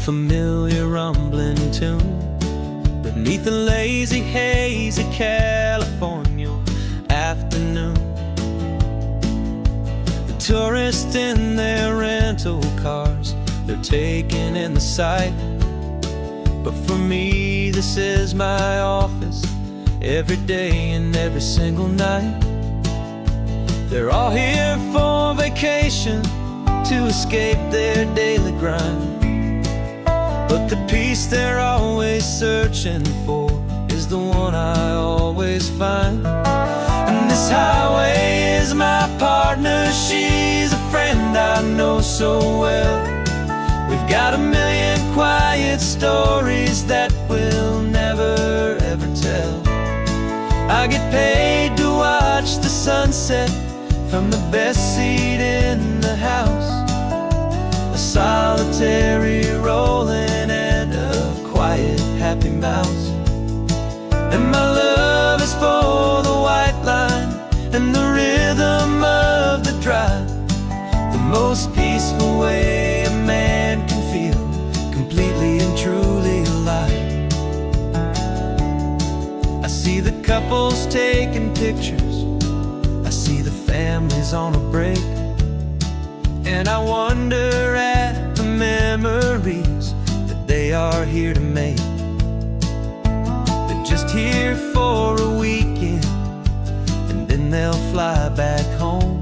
familiar rumbling tune beneath the lazy haze of California afternoon. The tourists in their rental cars, they're taking in the sight. But for me, this is my office, every day and every single night. They're all here for vacation, to escape their daily grind. But the peace they're always searching for is the one I always find. And this highway is my partner, she's a friend I know so well. We've got a million quiet stories that we'll never ever tell. I get paid to watch the sunset from the best seat in the house. A solitary rolling and a quiet happy mouse. And my love is for the white line and the rhythm of the drive. The most peaceful way a man can feel completely and truly alive. I see the couples taking pictures, I see the families on a break, and I wonder at the memories that they are here to make. They're just here for a weekend, and then they'll fly back home,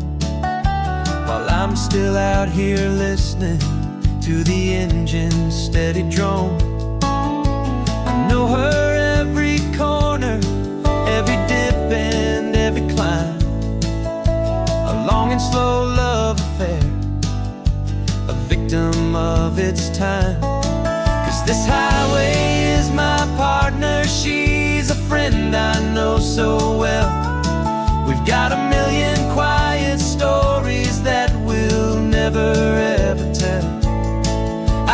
while I'm still out here listening to the engine's steady drone. I know her every corner, every dip and every climb. A long and slow love affair, a victim of its time. 'Cause this highway is my partner, she's a friend I know so well. We've got a million quiet stories that we'll never ever tell.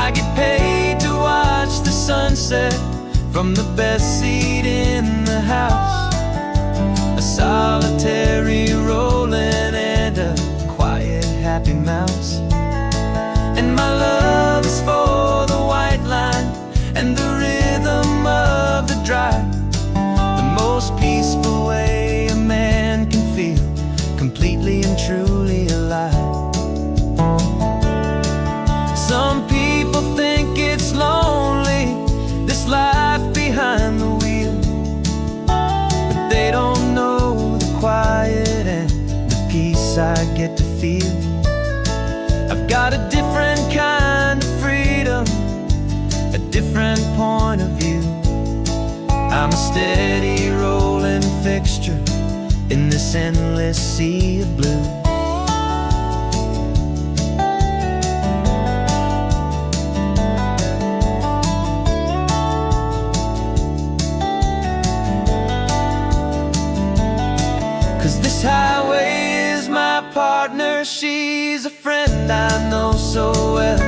I get paid to watch the sunset from the best seat in the house. A solitary rolling and a quiet happy mouse. And my love is for the white line and the rhythm of the drive. The most peaceful way a man can feel completely and truly alive. Some people think it's lonely, this life behind the wheel, but they don't know the quiet and the peace I get to feel. I've got a different kind of freedom, a different point of view. I'm a steady rolling fixture in this endless sea of blue. This highway is my partner, she's a friend I know so well.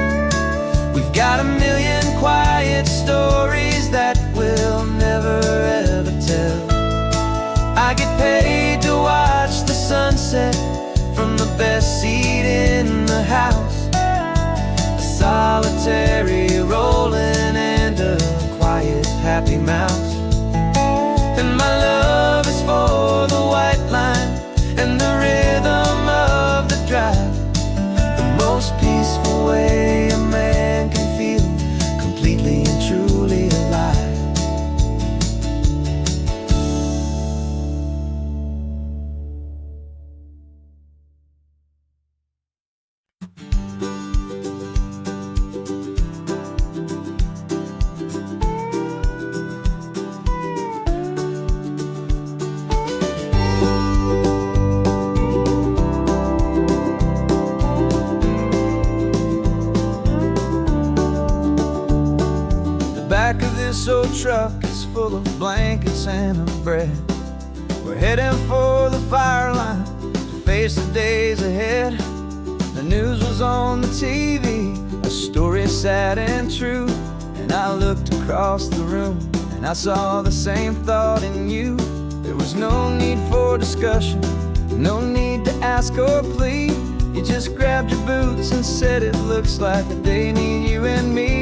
We've got a million quiet stories that we'll never ever tell. I get paid to watch the sunset from the best seat in the house. A solitary rolling and a quiet happy mouse. And my love is for the white line and the rhythm of the drive. The most peaceful way a man can feel completely and truly alive. This old truck is full of blankets and of bread. We're heading for the fire line to face the days ahead. The news was on the TV, a story sad and true. And I looked across the room and I saw the same thought in you. There was no need for discussion, no need to ask or plead. You just grabbed your boots and said it looks like the day need you and me.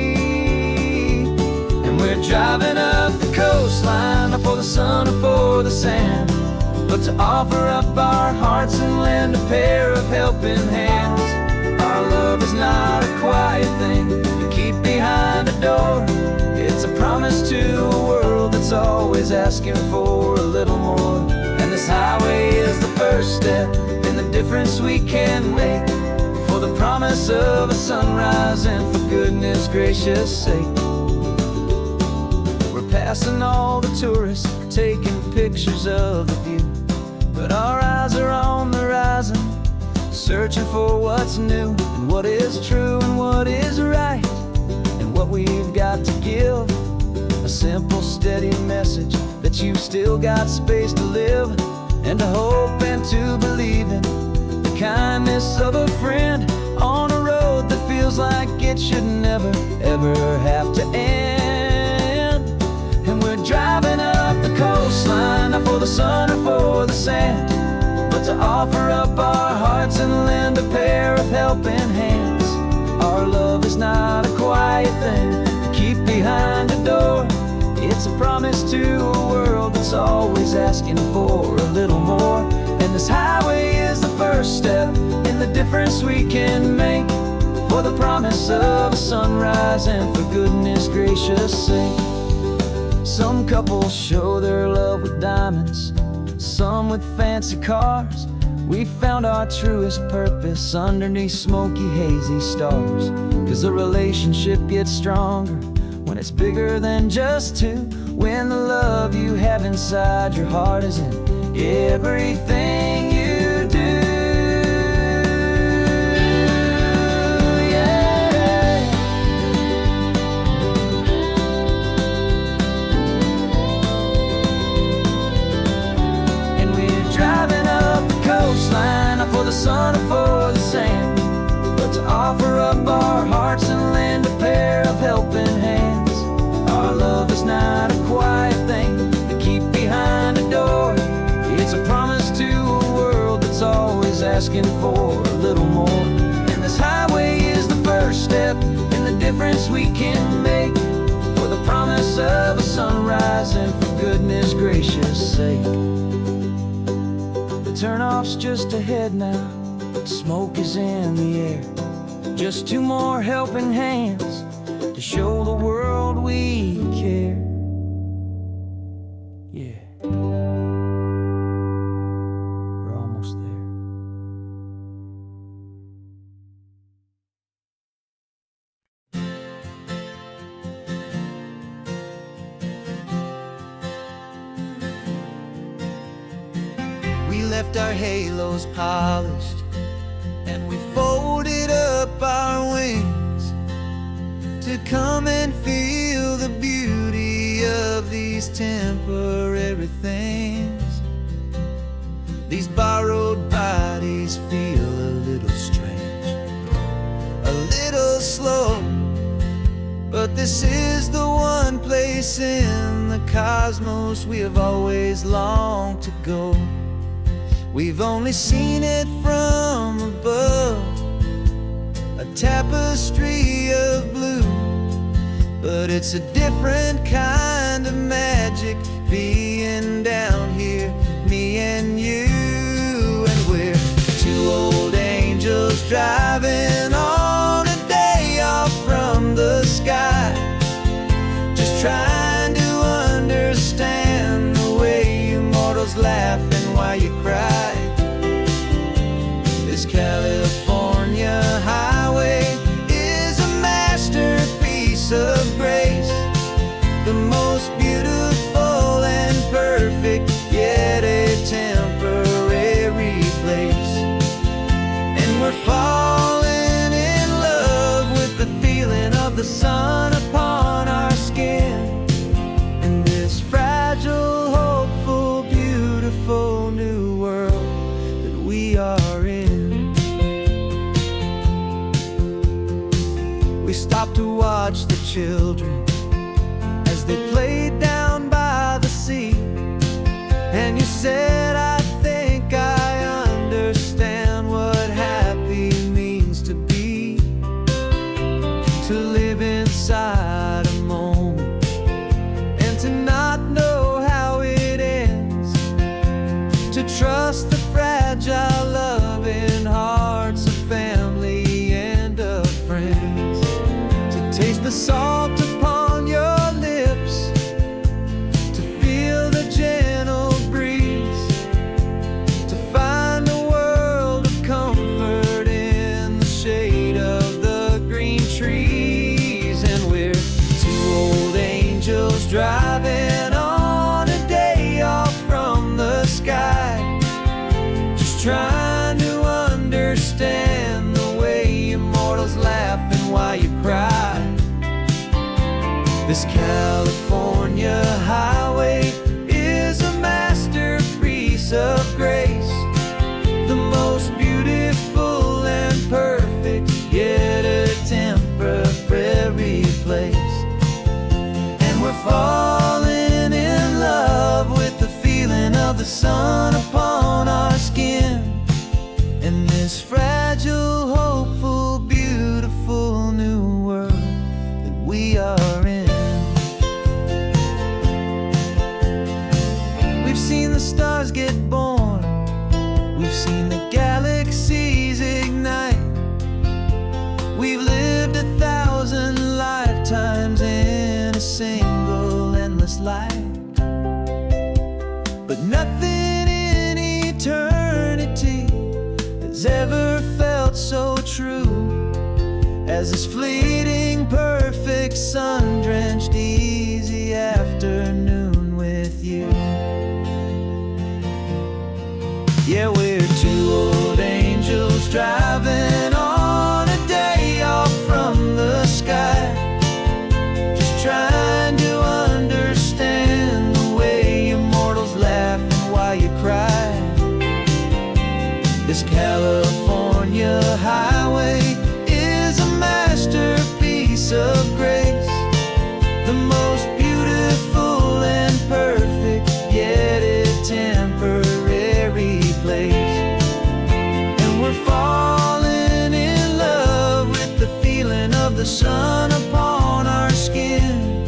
we're driving up the coastline, not for the sun or for the sand, but to offer up our hearts and lend a pair of helping hands. Our love is not a quiet thing to keep behind a door. It's a promise to a world that's always asking for a little more. And this highway is the first step in the difference we can make, for the promise of a sunrise and for goodness gracious sake. We're passing all the tourists, taking pictures of the view, but our eyes are on the horizon, searching for what's new and what is true and what is right, and what we've got to give. A simple, steady message that you've still got space to live, and to hope and to believe in the kindness of a friend on a road that feels like it should never, ever have to end. And we're driving up the coastline, not for the sun or for the sand, but to offer up our hearts and lend a pair of helping hands. Our love is not a quiet thing to keep behind a door. It's a promise to a world that's always asking for a little more. And this highway is the first step in the difference we can make, for the promise of a sunrise and for goodness gracious sake. Some couples show their love with diamonds, some with fancy cars. We found our truest purpose underneath smoky, hazy stars. 'Cause the relationship gets stronger when it's bigger than just two, when the love you have inside your heart is in everything you do. Yeah. And we're driving up the coastline, not for the sun or for the sand, but to offer up our hearts and lend a pair of helping hands. Our love is not a quiet thing to keep behind a door. It's a promise to a world that's always asking for a little more. And this highway is the first step in the difference we can make, for the promise of a sunrise and for goodness gracious sake. The turnoff's just ahead now, smoke is in the air. Just two more helping hands to show the world we care. Yeah, we're almost there. We left our halos polished and we folded up our wings to come and feel the beauty of these temporary things. These borrowed bodies feel a little strange, a little slow, but this is the one place in the cosmos we have always longed to go. We've only seen it from above, a tapestry of blue, but it's a different kind of magic being down here, me and you. And we're two old angels driving on a day off from the sky, just trying to understand the way you mortals laugh and why you cry. This California highway is a masterpiece of grace, the most beautiful and perfect, yet a temporary place. And we're falling in love with the feeling of the sun upon our skin, in this fragile, hopeful, beautiful new world that we are in. We stopped to watch the children as they played down by the sea, and you said, I think I understand what happy means to be, to live inside a moment This California highway is a masterpiece of grace, the most beautiful and perfect, yet a temporary place. And we're falling in love with the feeling of the sun upon our skin, in this fragile, hopeful, beautiful new world that we are in. We've seen the stars get born, we've seen the galaxies ignite, we've lived 1,000 lifetimes in a single endless life. But nothing in eternity has ever felt so true as this fleeting, perfect, sun-drenched, easy afternoon with you. Yeah, we're two old angels driving on a day off from the sky, just trying to understand the way you mortals laugh and why you cry. This California highway is a masterpiece of grace, the most beautiful and perfect, yet a temporary place. And we're falling in love with the feeling of the sun upon our skin,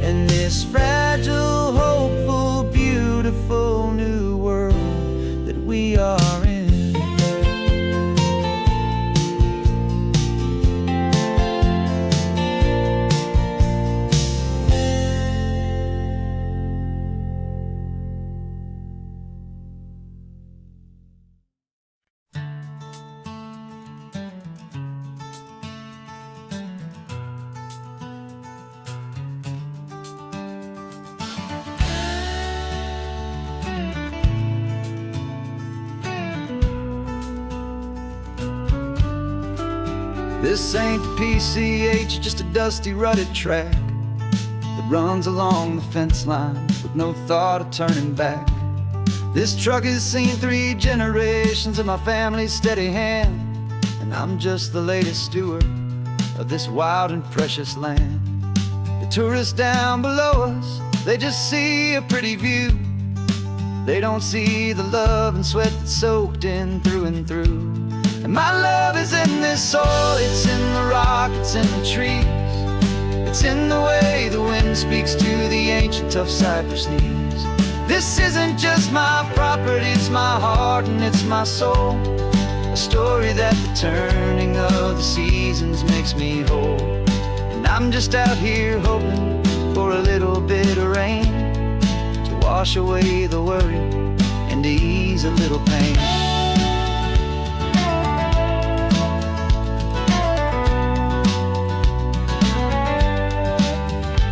and this fragile, hopeful, beautiful new world that we are in. This ain't the PCH, just a dusty, rutted track that runs along the fence line with no thought of turning back. This truck has seen 3 generations of my family's steady hand, and I'm just the latest steward of this wild and precious land. The tourists down below us, they just see a pretty view. They don't see the love and sweat that's soaked in through and through. And my love is in this soil, it's in the rock, it's in the trees, it's in the way the wind speaks to the ancient tough cypress knees. This isn't just my property, it's my heart and it's my soul, a story that the turning of the seasons makes me whole. And I'm just out here hoping for a little bit of rain to wash away the worry and to ease a little pain.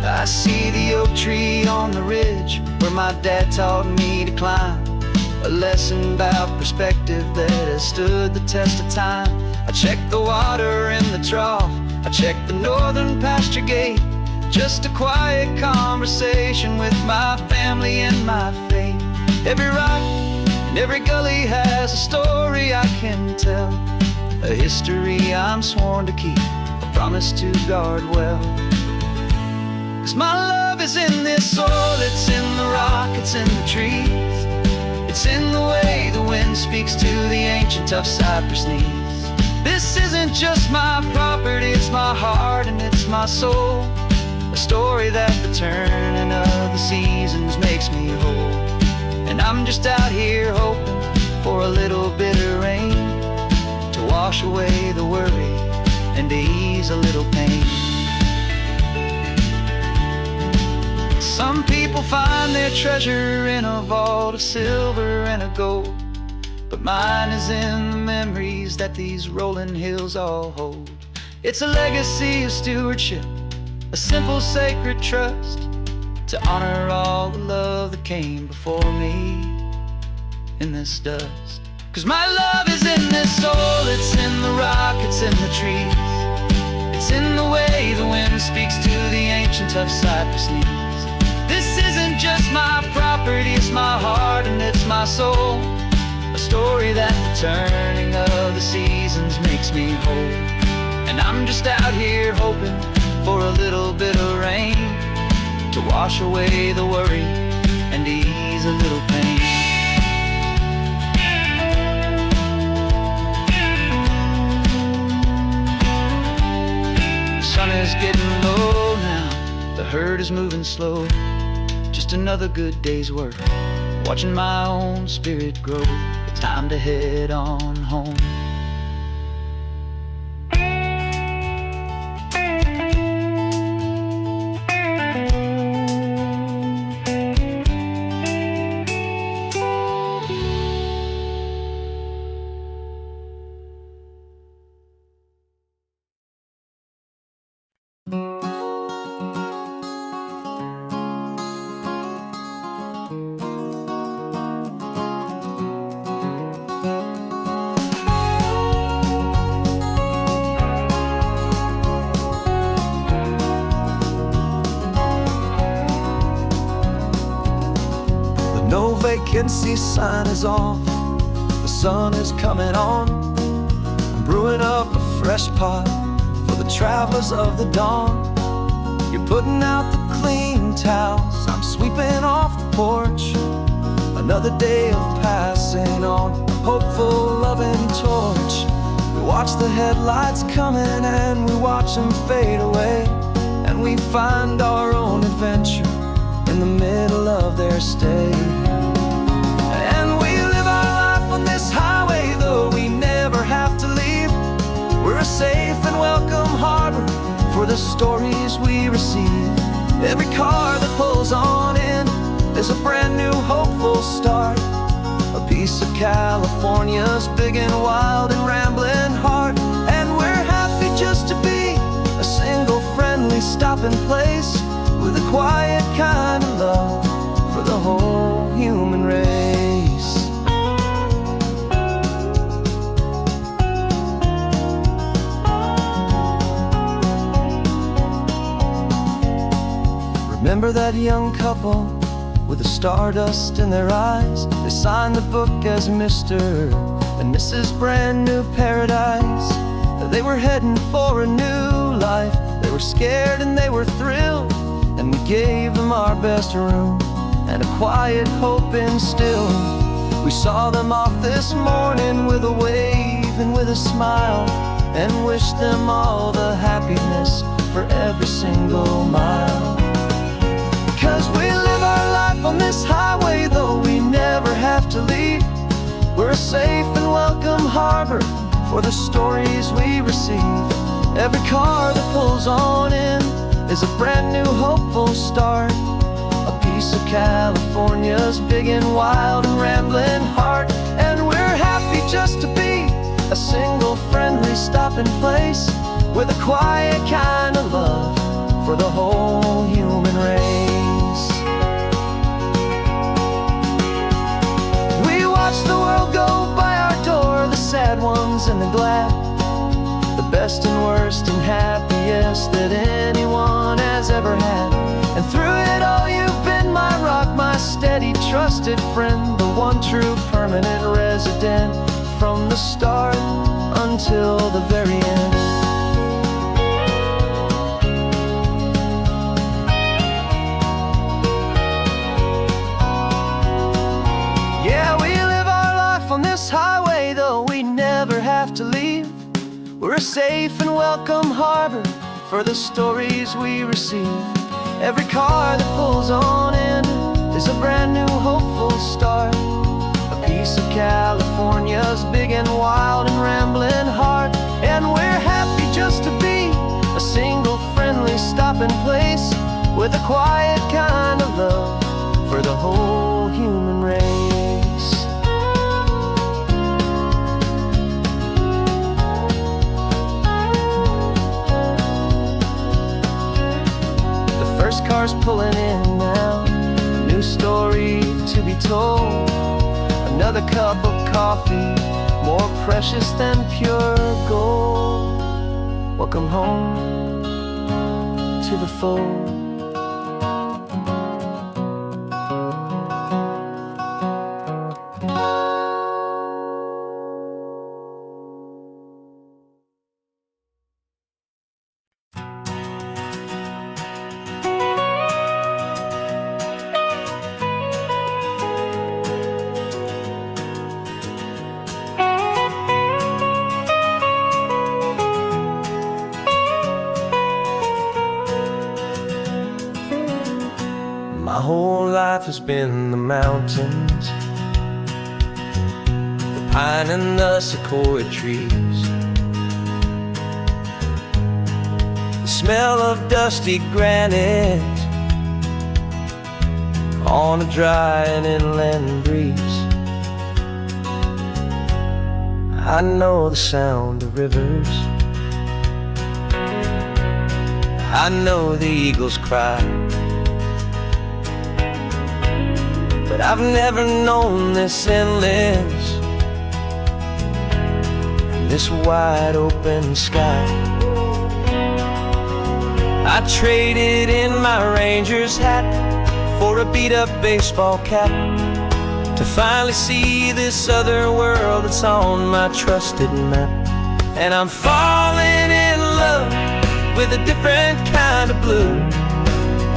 I see the oak tree on the ridge where my dad taught me to climb, a lesson about perspective that has stood the test of time. I check the water in the trough, I check the northern pasture gate, just a quiet conversation with my family and my faith. Every rock and every gully has a story I can tell, a history I'm sworn to keep, a promise to guard well. 'Cause my love is in this soil, it's in the rock, it's in the trees, it's in the way the wind speaks to the ancient tough cypress knees. This isn't just my property, it's my heart and it's my soul, a story that the turning of the seasons makes me whole. And I'm just out here hoping for a little bit of rain to wash away the worry and to ease a little pain. Some people find their treasure in a vault of silver and a gold, but mine is in the memories that these rolling hills all hold. It's a legacy of stewardship, a simple sacred trust, to honor all the love that came before me in this dust. 'Cause my love is in this soul, it's in the rock, it's in the trees, it's in the way the wind speaks to the ancient and tough cypress knees. This isn't just my property, it's my heart and it's my soul. A story that the turning of the seasons makes me whole. And I'm just out here hoping for a little bit of rain to wash away the worry and ease a little pain. The sun is getting low now, the herd is moving slow. Just another good day's work, watching my own spirit grow. Time to head on home. No vacancy sign is off, the sun is coming on. I'm brewing up a fresh pot for the travelers of the dawn. You're putting out the clean towels, I'm sweeping off the porch. Another day of passing on a hopeful, loving torch. We watch the headlights coming and we watch them fade away, and we find our own adventure in the middle of their stay. And we live our life on this highway, though we never have to leave. We're a safe and welcome harbor for the stories we receive. Every car that pulls on in is a brand new hopeful start. A piece of California's big and wild and rambling heart. And we're happy just to be a single friendly stopping place, with a quiet kind of love for the whole human race. Remember that young couple with the stardust in their eyes? They signed the book as Mr. and Mrs. Brand New Paradise. They were heading for a new life. They were scared and they were thrilled, and we gave them our best room and a quiet hope instilled. We saw them off this morning with a wave and with a smile, and wished them all the happiness for every single mile. 'Cause we live our life on this highway, though we never have to leave. We're a safe and welcome harbor for the stories we receive. Every car that pulls on in is a brand new hopeful start. A piece of California's big and wild and rambling heart. And we're happy just to be a single friendly stopping place, with a quiet kind of love for the whole human race. We watch the world go by our door, the sad ones and the glad, the best and worst and happiest that anyone has ever had. And through it all you've been my rock, my steady trusted friend, the one true permanent resident, from the start until the very end. Yeah, we live our life on this highway, though we never have to leave. We're a safe and welcome harbor for the stories we receive. Every car that pulls on in is a brand new hopeful start. A piece of California's big and wild and rambling heart. And we're happy just to be a single friendly stopping place, with a quiet kind of love for the whole human race. Car's pulling in now, a new story to be told. Another cup of coffee, more precious than pure gold. Welcome home to the fold. My whole life has been the mountains, the pine and the sequoia trees, the smell of dusty granite on a dry and inland breeze. I know the sound of rivers, I know the eagles cry, but I've never known this endless, this wide open sky. I traded in my Ranger's hat for a beat-up baseball cap to finally see this other world that's on my trusted map. And I'm falling in love with a different kind of blue,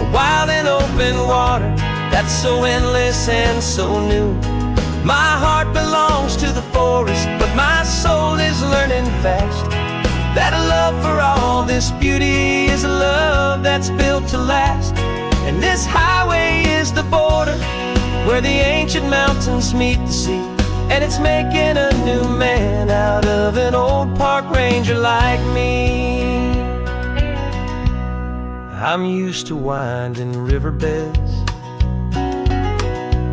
a wild and open water that's so endless and so new. My heart belongs to the forest, but my soul is learning fast that a love for all this beauty is a love that's built to last. And this highway is the border where the ancient mountains meet the sea, and it's making a new man out of an old park ranger like me. I'm used to winding riverbeds,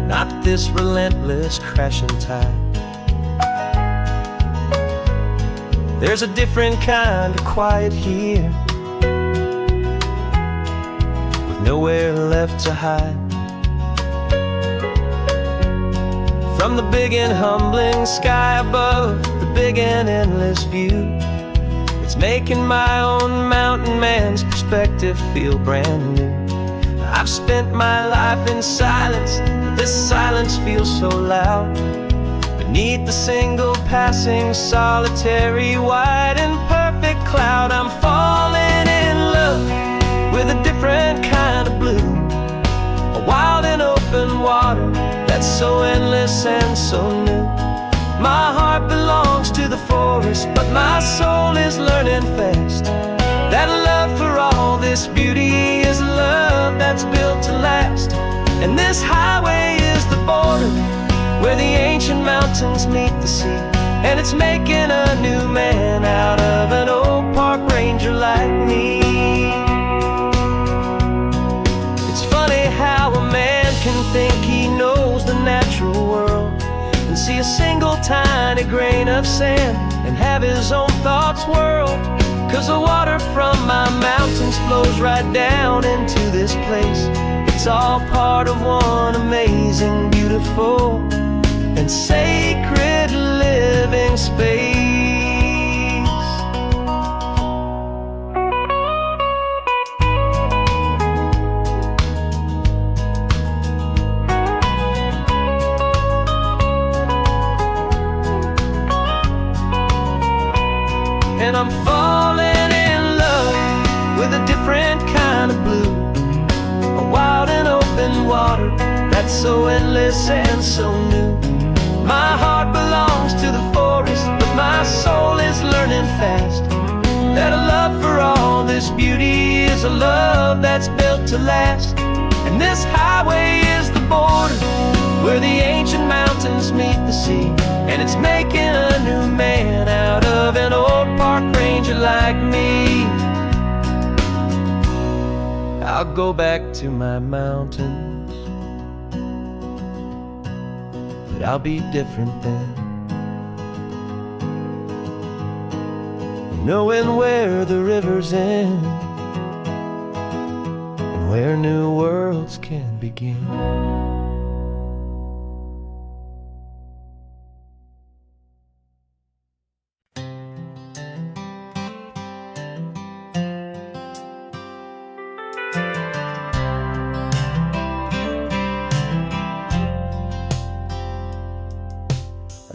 not this relentless crashing tide. There's a different kind of quiet here, with nowhere left to hide. From the big and humbling sky above, the big and endless view, it's making my own mountain man's perspective feel brand new. I've spent my life in silence, but this silence feels so loud. Beneath the single passing solitary white and perfect cloud, I'm falling in love with a different kind of blue, a wild and open water that's so endless and so new. My heart belongs to the forest, but my soul is learning fast that love for all this beauty is a love that's built to last. And this highway is the border where the ancient mountains meet the sea, and it's making a new man out of an old park ranger like me. It's funny how a man can think he knows the natural world and see a single tiny grain of sand and have his own thoughts whirl. 'Cause the water from my mountains flows right down into this place. It's all part of one amazing, beautiful, and sacred living space. And I'm falling in love with a different kind of blue, a wild and open water that's so endless and so new. My heart belongs to the forest, but my soul is learning fast that a love for all this beauty is a love that's built to last. And this highway is the border where the ancient mountains meet the sea, and it's making a new man out of an old park ranger like me. I'll go back to my mountains, but I'll be different then, knowing where the rivers end and where new worlds can begin.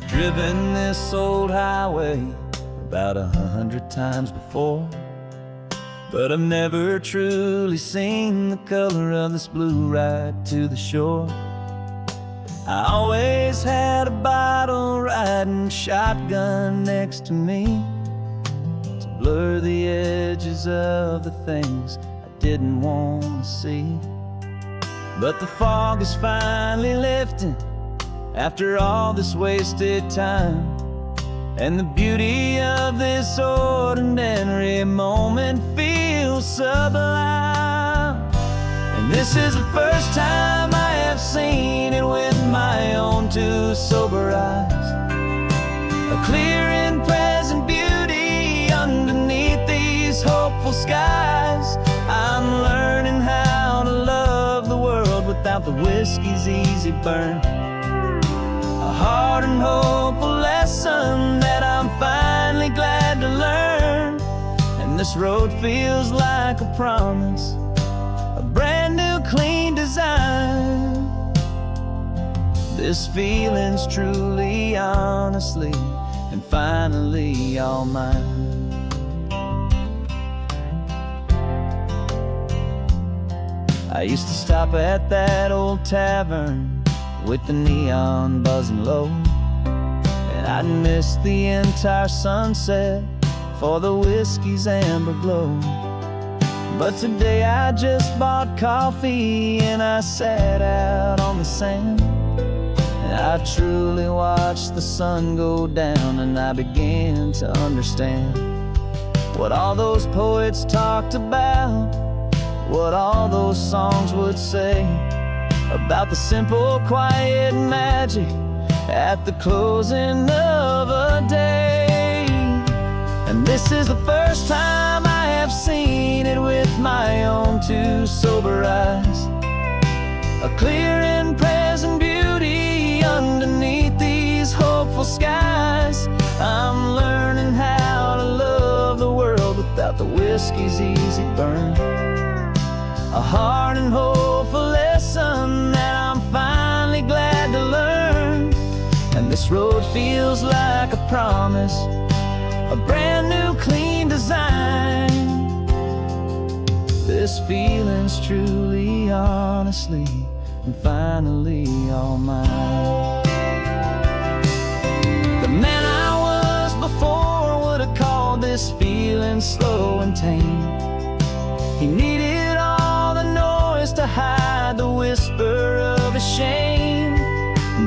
Driven this old highway about 100 times before, but I've never truly seen the color of this blue right to the shore. I always had a bottle riding shotgun next to me to blur the edges of the things I didn't want to see. But the fog is finally lifting after all this wasted time, and the beauty of this ordinary moment feels sublime. And this is the first time I have seen it with my own two sober eyes. A clear and present beauty underneath these hopeful skies. I'm learning how to love the world without the whiskey's easy burn. A hard and hopeful lesson that I'm finally glad to learn. And this road feels like a promise, a brand new clean design. This feeling's truly, honestly, and finally all mine. I used to stop at that old tavern with the neon buzzing low, and I'd miss the entire sunset for the whiskey's amber glow. But today I just bought coffee and I sat out on the sand, and I truly watched the sun go down, and I began to understand what all those poets talked about, what all those songs would say about the simple, quiet magic at the closing of a day. And this is the first time I have seen it with my own two sober eyes. A clear and present beauty underneath these hopeful skies. I'm learning how to love the world without the whiskey's easy burn. A hard and hopeful lesson that I'm finally glad to learn. And this road feels like a promise, a brand new clean design. This feeling's truly, honestly, and finally all mine. The man I was before would have called this feeling slow and tame. He needed all the noise to hide the whisper of his shame.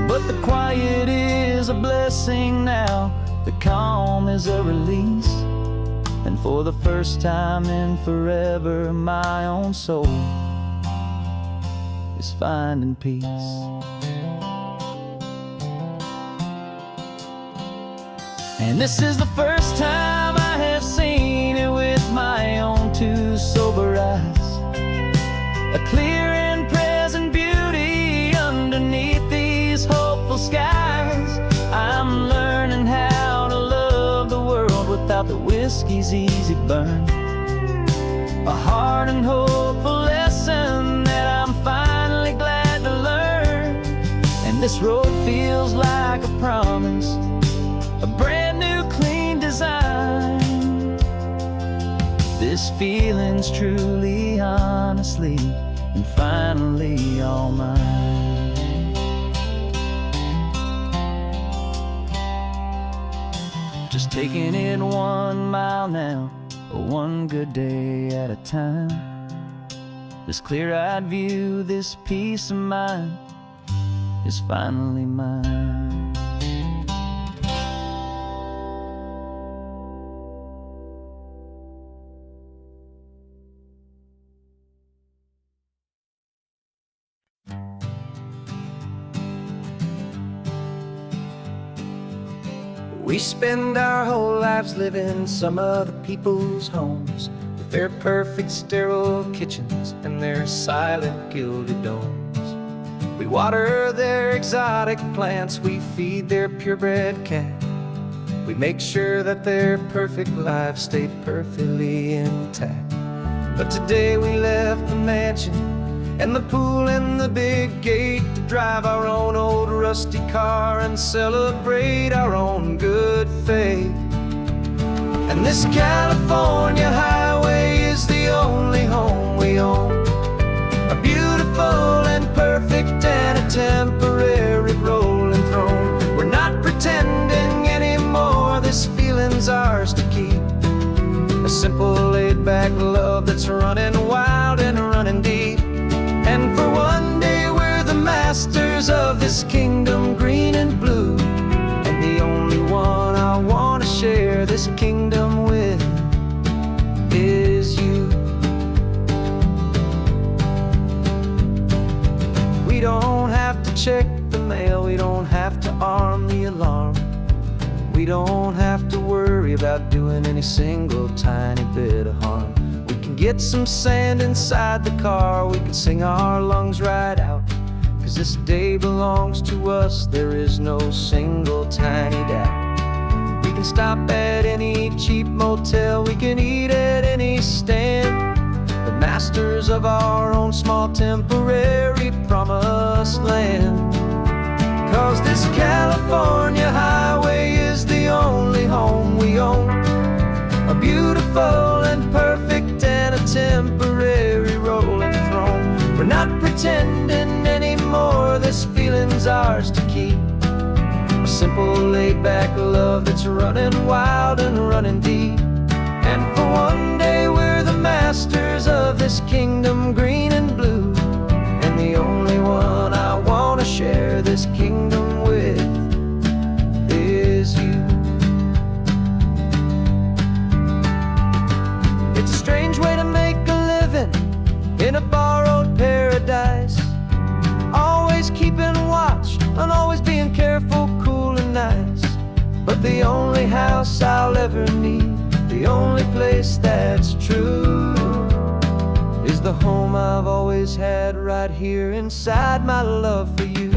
But the quiet is a blessing now, the calm is a release. And for the first time in forever, my own soul is finding peace. And this is the first time I have seen it with my own two sober eyes. A clear and present beauty underneath these hopeful skies. I'm learning how to love the world without the whiskey's easy burn. A hard and hopeful lesson that I'm finally glad to learn. And this road feels like a promise, a brand new clean design. This feeling's truly, honestly, and finally all mine. Just taking it 1 mile now, one good day at a time. This clear-eyed view, this peace of mind is finally mine. We spend our whole lives living some other people's homes, with their perfect sterile kitchens and their silent gilded domes. We water their exotic plants, we feed their purebred cat. We make sure that their perfect lives stay perfectly intact. But today we left the mansion and the pool and the big gate to drive our own old rusty car and celebrate our own good faith. And this California highway is the only home we own, a beautiful and perfect and a temporary rolling throne. We're not pretending anymore, this feeling's ours to keep, a simple laid-back love that's running wild and running deep. And for one day masters of this kingdom, green and blue. And the only one I want to share this kingdom with is you. We don't have to check the mail, we don't have to arm the alarm. We don't have to worry about doing any single tiny bit of harm. We can get some sand inside the car, we can sing our lungs right out. 'Cause this day belongs to us, there is no single tiny doubt. We can stop at any cheap motel, we can eat at any stand. The masters of our own small temporary promised land. 'Cause this California highway is the only home we own. A beautiful and perfect and a temporary rolling throne. We're not pretending anymore, this feeling's ours to keep. A simple laid-back love that's running wild and running deep. And for one day we're the masters of this kingdom, green and blue. And the only one I want to share this kingdom with is you. It's a strange way to make a living in a borrowed paradise. Always keeping watch and always being careful, cool and nice. But the only house I'll ever need, the only place that's true, is the home I've always had right here inside my love for you.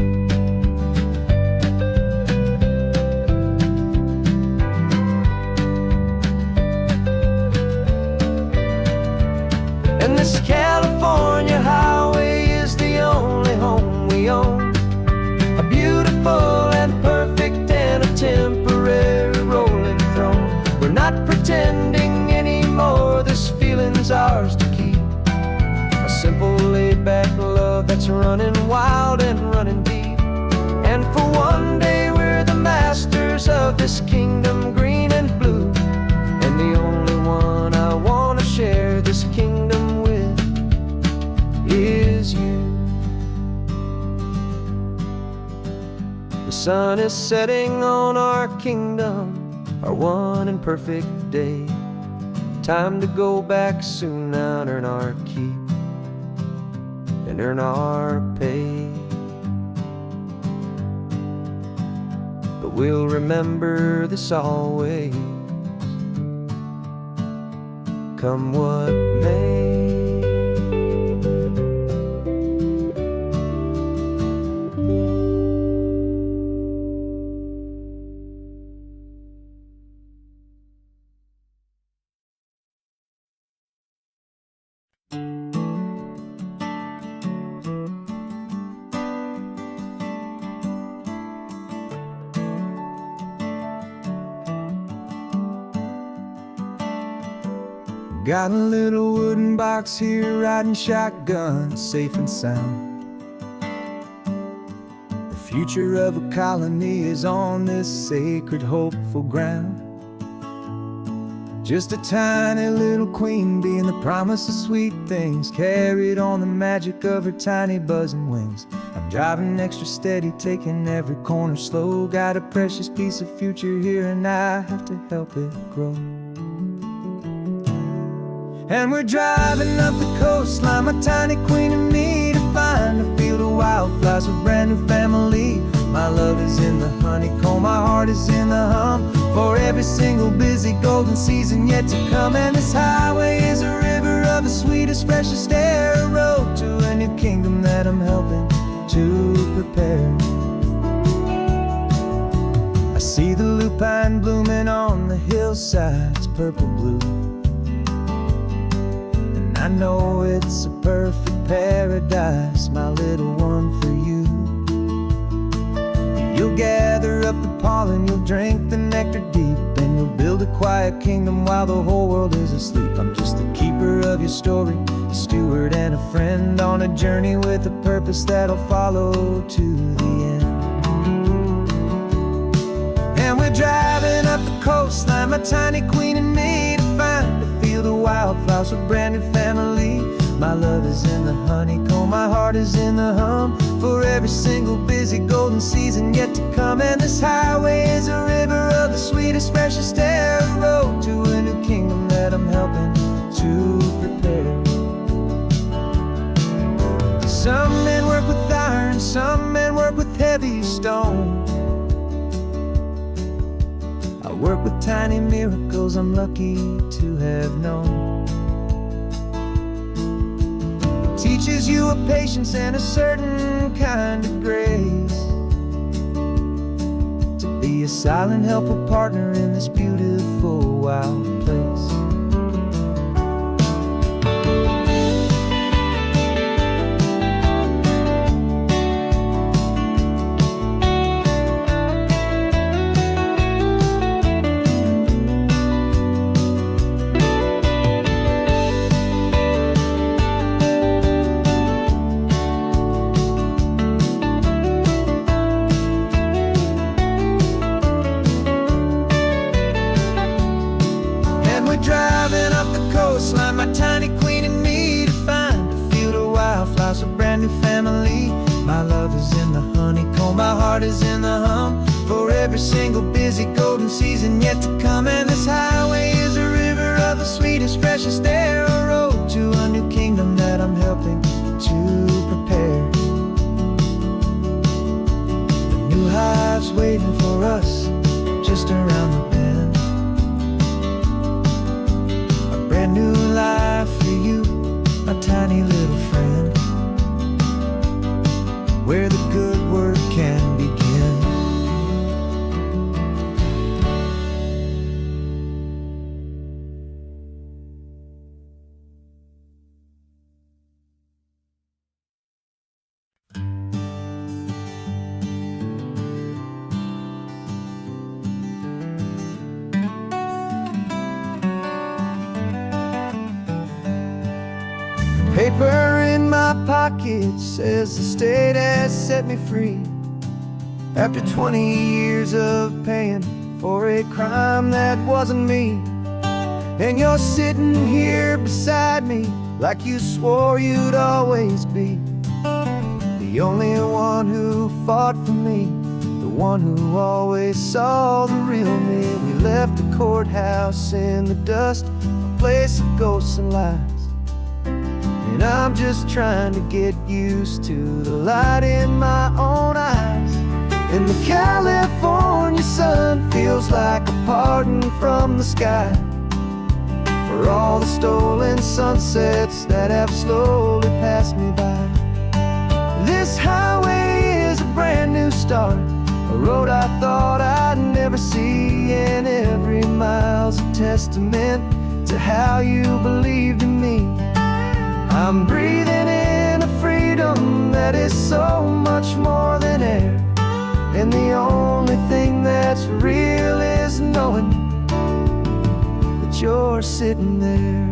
And this California highway is the only home we own. A beautiful and perfect and a temporary rolling throne. We're not pretending anymore, this feeling's ours to keep. A simple laid-back love that's running wild and running deep. And for one day we're the masters of this kingdom, green and blue. And the only one I want to share this kingdom with is you. The sun is setting on our kingdom, our one and perfect day. Time to go back soon now and earn our keep and earn our pay. But we'll remember this always, come what may. Got a little wooden box here, riding shotgun, safe and sound. The future of a colony is on this sacred, hopeful ground. Just a tiny little queen bee and the promise of sweet things, carried on the magic of her tiny buzzing wings. I'm driving extra steady, taking every corner slow. Got a precious piece of future here and I have to help it grow. And we're driving up the coastline, my tiny queen and me, to find a field of wildflowers with a brand new family. My love is in the honeycomb, my heart is in the hum, for every single busy golden season yet to come. And this highway is a river of the sweetest, freshest air, a road to a new kingdom that I'm helping to prepare. I see the lupine blooming on the hillsides, purple blue. I know it's a perfect paradise, my little one, for you. You'll gather up the pollen, you'll drink the nectar deep, and you'll build a quiet kingdom while the whole world is asleep. I'm just the keeper of your story, a steward and a friend, on a journey with a purpose that'll follow to the end. And we're driving up the coastline, my tiny queen and me, to find a field of wildflowers with a brand new family. My love is in the honeycomb, my heart is in the hum, for every single busy golden season yet to come. And this highway is a river of the sweetest, freshest air, a road to a new kingdom that I'm helping to prepare. Some men work with iron, some men work with heavy stone. I work with tiny miracles I'm lucky to have known. It teaches you a patience and a certain kind of grace, to be a silent, helpful partner in this beautiful, wild place. Driving up the coastline, my tiny queen and me, to find a field of wildflowers, a brand new family. My love is in the honeycomb, my heart is in the hum, for every single busy golden season yet to come. And this highway is a river of the sweetest, freshest air, a road to a new kingdom that I'm helping to prepare. The new hive's waiting for us just around the bend. New life for you, my tiny little friend, where the good work can begin. Paper in my pocket says the state has set me free, after 20 years of paying for a crime that wasn't me. And you're sitting here beside me like you swore you'd always be, the only one who fought for me, the one who always saw the real me. We left the courthouse in the dust, a place of ghosts and lies. And I'm just trying to get used to the light in my own eyes. And the California sun feels like a pardon from the sky, for all the stolen sunsets that have slowly passed me by. This highway is a brand new start, a road I thought I'd never see, and every mile's a testament to how you believed in me. I'm breathing in a freedom that is so much more than air, and the only thing that's real is knowing that you're sitting there.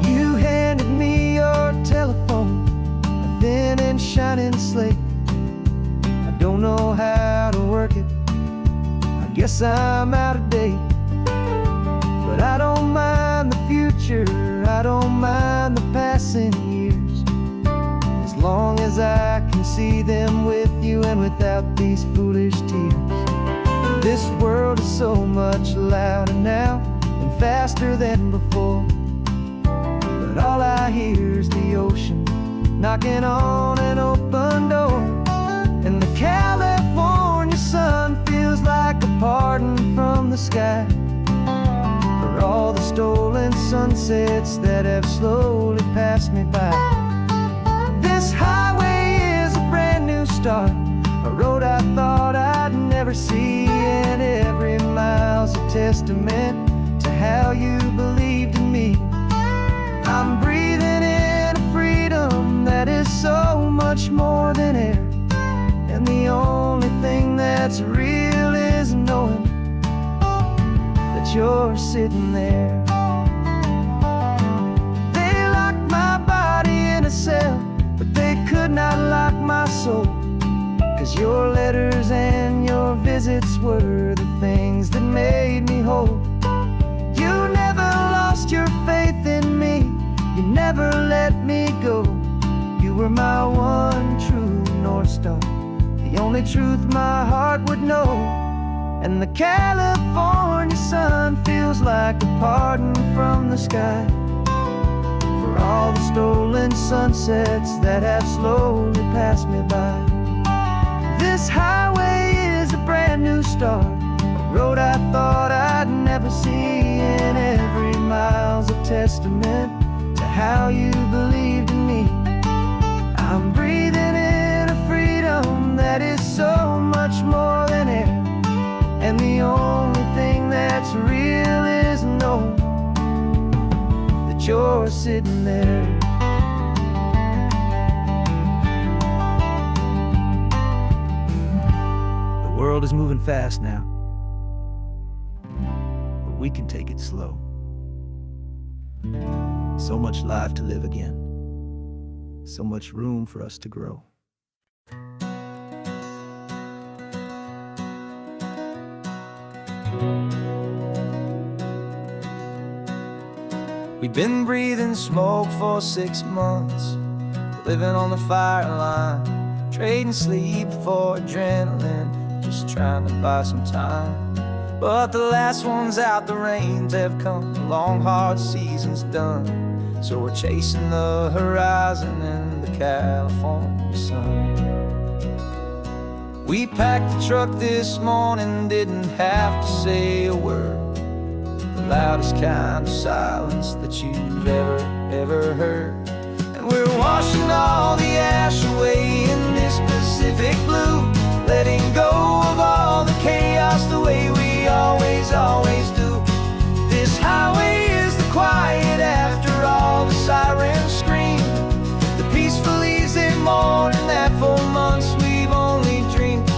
You handed me your telephone, a thin and shining slate. I don't know how to work it, I guess I'm out of date. But I don't mind the future, I don't mind the passing years, as long as I can see them with you and without these foolish tears. This world is so much louder now and faster than before, but all I hear is the ocean knocking on an open door. And the California sun feels like a pardon from the sky, for all the stolen sunsets that have slowly passed me by. This highway is a brand new start, a road I thought I'd never see, and every mile's a testament to how you believed in me. I'm breathing in a freedom that is so much more than air, and the only thing that's real is knowing that you're sitting there. They locked my body in a cell, but they could not lock my soul, 'cause your letters and your visits were the things that made me whole. let me go. You were my one true North Star, the only truth my heart would know. And the California sun feels like a pardon from the sky for all the stolen sunsets that have slowly passed me by. This highway is a brand new start, a road I thought I'd never see, and every mile's a testament to how you believed in me. I'm breathing in a freedom that is so much more than air, and the only thing that's real is knowing that you're sitting there. The world is moving fast now, but we can take it slow. So much life to live again, so much room for us to grow. We've been breathing smoke for 6 months, living on the fire line, trading sleep for adrenaline, just trying to buy some time. But the last one's out, the rains have come, the long hard season's done, so we're chasing the horizon in the California sun. We packed the truck this morning, didn't have to say a word, the loudest kind of silence that you've ever heard. And we're washing all the ash away in this Pacific blue, letting go of all the chaos the way we always do. This highway is the quiet after all the sirens scream, the peaceful easy morning that for months we've only dreamed.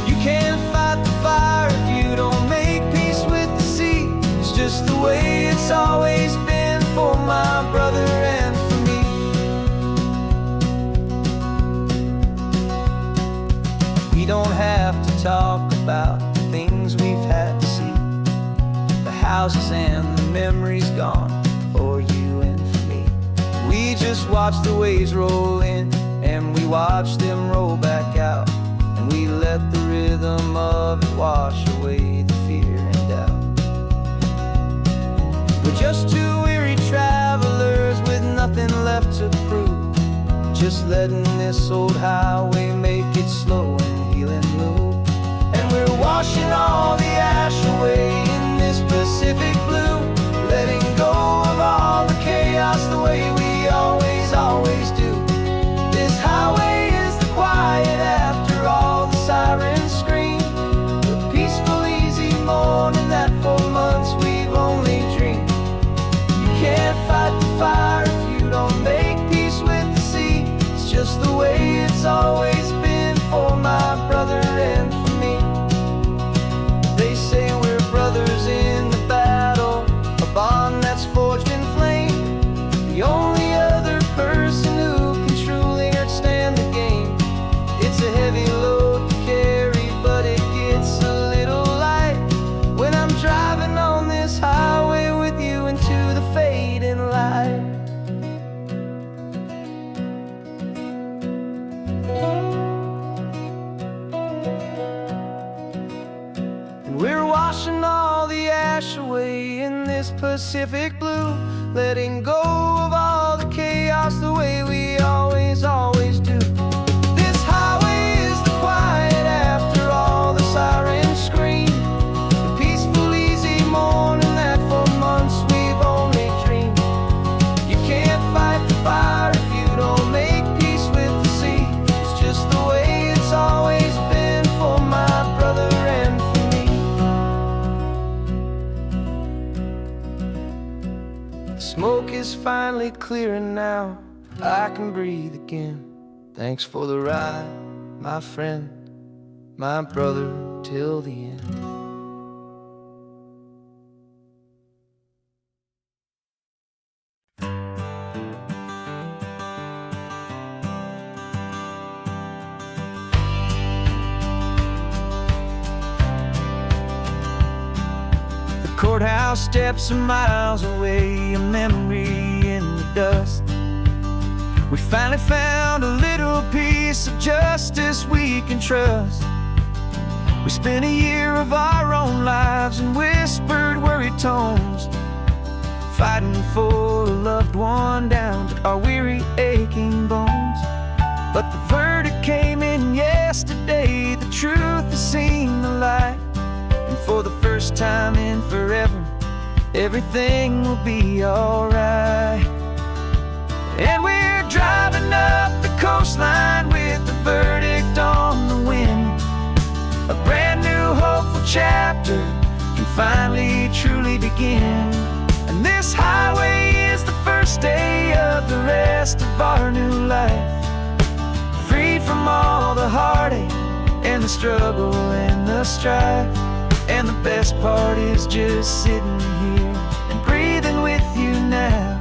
You can't fight the fire if you don't make peace with the sea. It's just the way it's always been for my brother and for me. We don't have to talk about the things we've had to see, the houses and the memories gone for you and for me. We just watch the waves roll in, and we watch them roll back out, and we let the rhythm of it wash away the fear and doubt. We're just two weary travelers with nothing left to prove, just letting this old highway make it slow and healing move. And we're washing all the ash away in this Pacific blue, letting go of all the chaos the way we always do. This highway is the quiet after all the sirens scream, the peaceful easy morning that for months we've only dreamed. You can't fight the fire if you don't make peace with the sea. It's just the way it's always been for my brother and for me. They say we're brothers in the battle, a bond that's forged in flame. The only other person who can truly understand the game. It's a heavy load to carry, but it gets a little light when I'm driving on this highway with you into the fading light. And we're washing all the ash away in this Pacific blue, letting go of all the chaos the way we always do. This highway is the quiet after all the sirens scream, the peaceful easy morning that for months we've only dreamed. You can't fight the fire if you don't make peace with the sea. It's just the way it's always been for my brother and for me. The smoke is finally clearing now, I can breathe again. Thanks for the ride, my friend, my brother, till the end. The courthouse steps are miles away, a memory in the dust. We finally found a little piece of justice we can trust. We spent a year of our own lives in whispered, worried tones, fighting for a loved one down to our weary, aching bones. But the verdict came in yesterday. The truth has seen the light, and for the first time in forever, everything will be alright. And we're driving up the coastline with the verdict on the wind. A brand new hopeful chapter can finally truly begin. And this highway is the first day of the rest of our new life, freed from all the heartache and the struggle and the strife. And the best part is just sitting here and breathing with you now,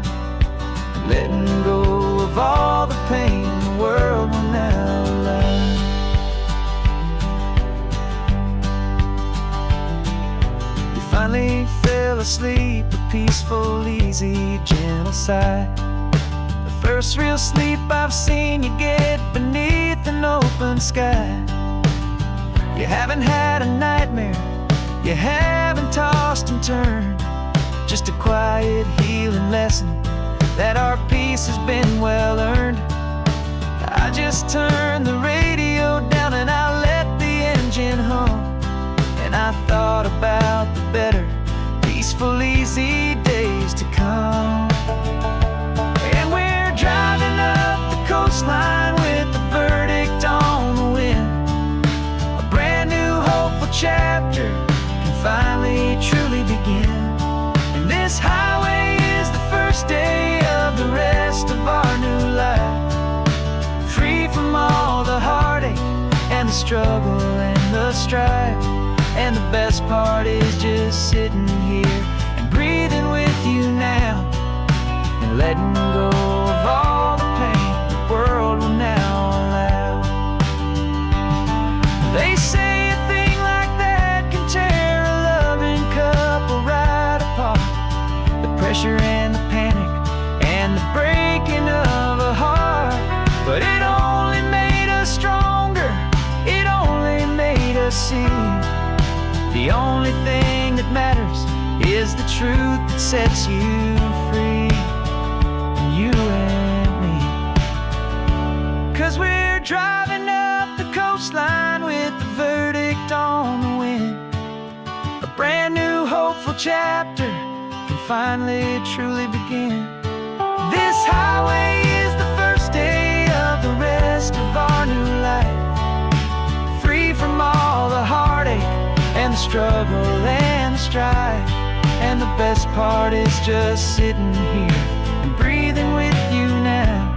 and letting go of all the pain the world will now allow. We finally fell asleep, a peaceful, easy, gentle sigh. The first real sleep I've seen you get beneath an open sky. You haven't had a nightmare, you haven't tossed and turned, just a quiet healing lesson that our peace has been well earned. I just turned the radio down and I let the engine hum, and I thought about the better, peaceful, easy days to come. And we're driving up the coastline with the verdict on the wind. A brand new hopeful chapter can finally truly begin. And this highway is the first day of the rest of our new life, free from all the heartache and the struggle and the strife. And the best part is just sitting here and breathing with you now, and letting go of all the pain the world will now allow. They say a thing like that can tear a loving couple right apart. The pressure and the panic and the breaking of a heart. But it only made us stronger, it only made us see the only thing that matters is the truth that sets you free, you and me. 'Cause we're driving up the coastline with the verdict on the wind. A brand new hopeful chapter can finally truly begin. This highway is the first day of the rest of our new life, free from all the heartache and the struggle and the strife. And the best part is just sitting here and breathing with you now,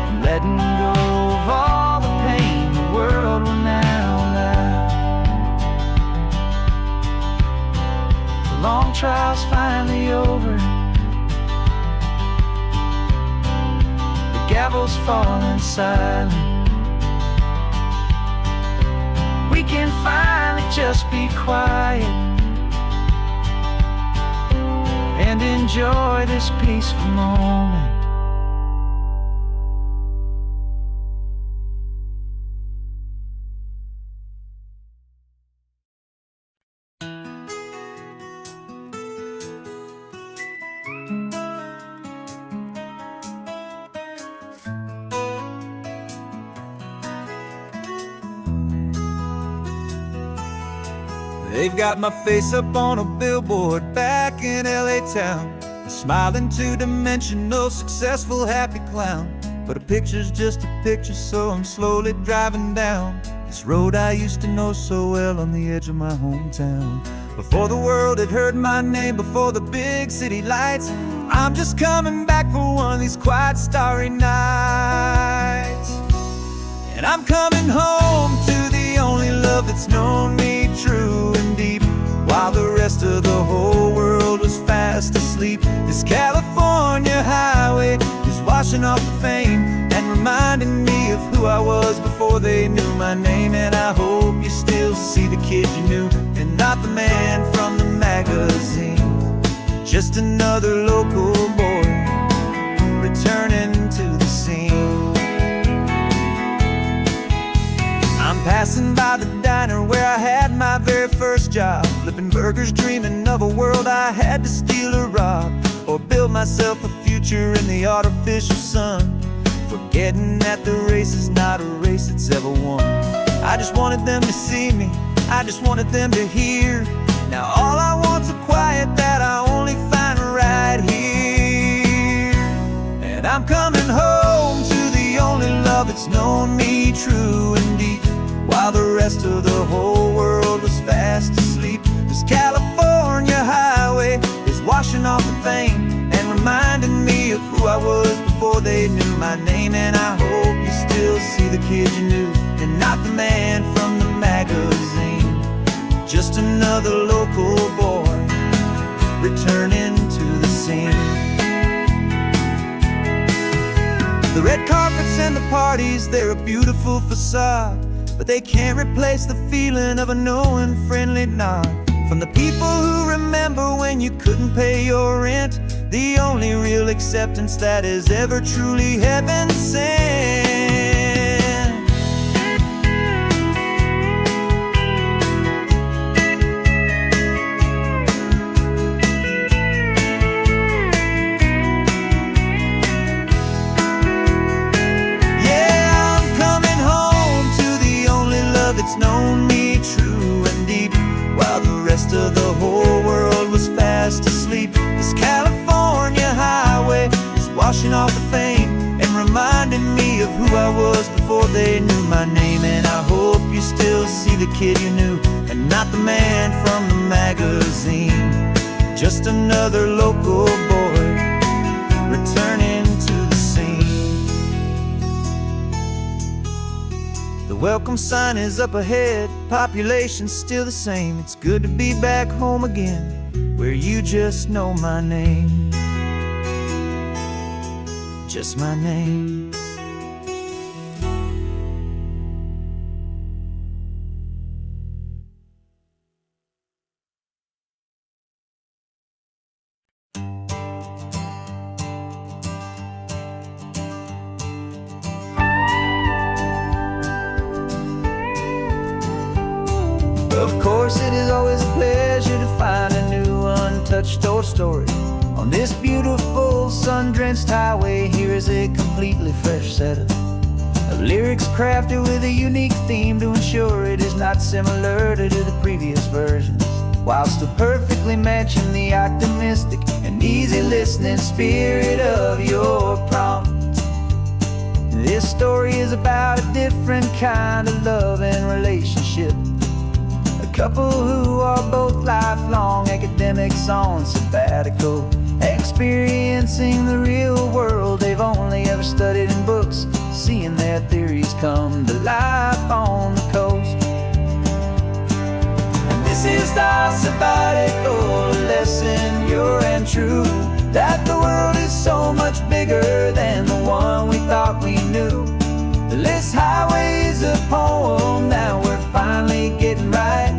and letting go of all the pain the world will now allow. The long trial's finally over, the gavel's falling silent. We can finally just be quiet and enjoy this peaceful moment. They've got my face up on a billboard back in LA town, a smiling two-dimensional, successful, happy clown. But a picture's just a picture, so I'm slowly driving down this road I used to know so well on the edge of my hometown. Before the world had heard my name, before the big city lights, I'm just coming back for one of these quiet, starry nights. And I'm coming home to the only love that's known me true and deep, while the rest of the whole world was fast asleep. This California highway is washing off the fame and reminding me of who I was before they knew my name. And I hope you still see the kid you knew, and not the man from the magazine. Just another local boy returning to the scene. job, flipping burgers, dreaming of a world I had to steal or rob, or build myself a future in the artificial sun, forgetting that the race is not a race that's ever won. I just wanted them to see me, I just wanted them to hear. Now all I want's a quiet that I only find right here. And I'm coming home to the only love that's known me true and deep, while the rest of the whole world was fast asleep. This California highway is washing off the fame and reminding me of who I was before they knew my name. And I hope you still see the kid you knew, and not the man from the magazine. Just another local boy returning to the scene. The red carpets and the parties, they're a beautiful facade, but they can't replace the feeling of a knowing, friendly nod from the people who remember when you couldn't pay your rent. The only real acceptance that is ever truly heaven sent. It's known me true and deep, while the rest of the whole world was fast asleep. This California highway is washing off the fame and reminding me of who I was before they knew my name. And I hope you still see the kid you knew, and not the man from the magazine. Just another local boy returning to the scene. The welcome sign is up ahead, population's still the same. It's good to be back home again, where you just know my name. Just my name. Of course, it is always a pleasure to find a new untouched old story. On this beautiful sun-drenched highway, here is a completely fresh set of lyrics crafted with a unique theme to ensure it is not similar to the previous versions, while still perfectly matching the optimistic and easy listening spirit of your prompt. This story is about a different kind of love and relationship. A couple who are both lifelong academics on sabbatical, experiencing the real world they've only ever studied in books, seeing their theories come to life on the coast. And this is our sabbatical lesson, pure and true, that the world is so much bigger than the one we thought we knew. This highway is a poem that we're finally getting right,